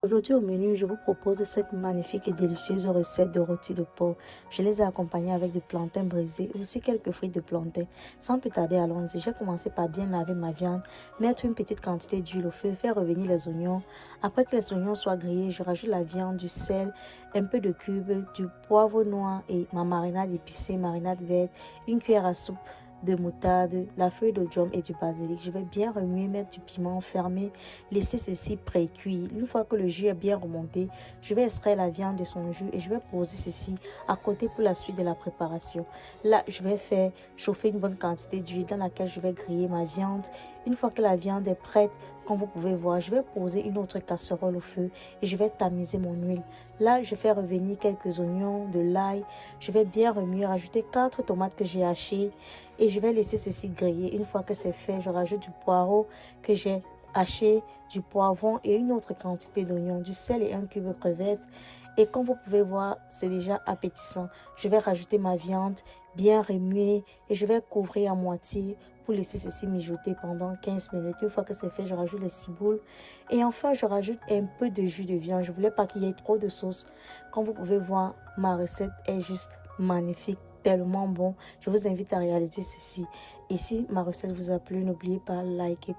Aujourd'hui au menu, je vous propose cette magnifique et délicieuse recette de rôti de porc. Je les ai accompagnés avec du plantain brisé et aussi quelques fruits de plantain. Sans plus tarder, allons-y. J'ai commencé par bien laver ma viande, mettre une petite quantité d'huile au feu, faire revenir les oignons. Après que les oignons soient grillés, je rajoute la viande, du sel, un peu de cube, du poivre noir et ma marinade épicée, marinade verte, une cuillère à soupe de moutarde, la feuille de djum et du basilic. Je vais bien remuer, mettre du piment, fermer, laisser ceci pré-cuire. Une fois que le jus est bien remonté, je vais extraire la viande de son jus et je vais poser ceci à côté pour la suite de la préparation. Là, je vais faire chauffer une bonne quantité d'huile dans laquelle je vais griller ma viande. Une fois que la viande est prête, comme vous pouvez voir, je vais poser une autre casserole au feu et je vais tamiser mon huile. Là, je fais revenir quelques oignons, de l'ail. Je vais bien remuer, rajouter 4 tomates que j'ai hachées et je vais laisser ceci griller. Une fois que c'est fait, je rajoute du poireau que j'ai haché, du poivron et une autre quantité d'oignons, du sel et un cube de crevettes. Et comme vous pouvez voir, c'est déjà appétissant. Je vais rajouter ma viande, bien remuer et je vais couvrir à moitié pour laisser ceci mijoter pendant 15 minutes. Une fois que c'est fait, je rajoute les ciboules. Et enfin, je rajoute un peu de jus de viande. Je ne voulais pas qu'il y ait trop de sauce. Comme vous pouvez voir, ma recette est juste magnifique, tellement bon. Je vous invite à réaliser ceci. Et si ma recette vous a plu, n'oubliez pas de liker.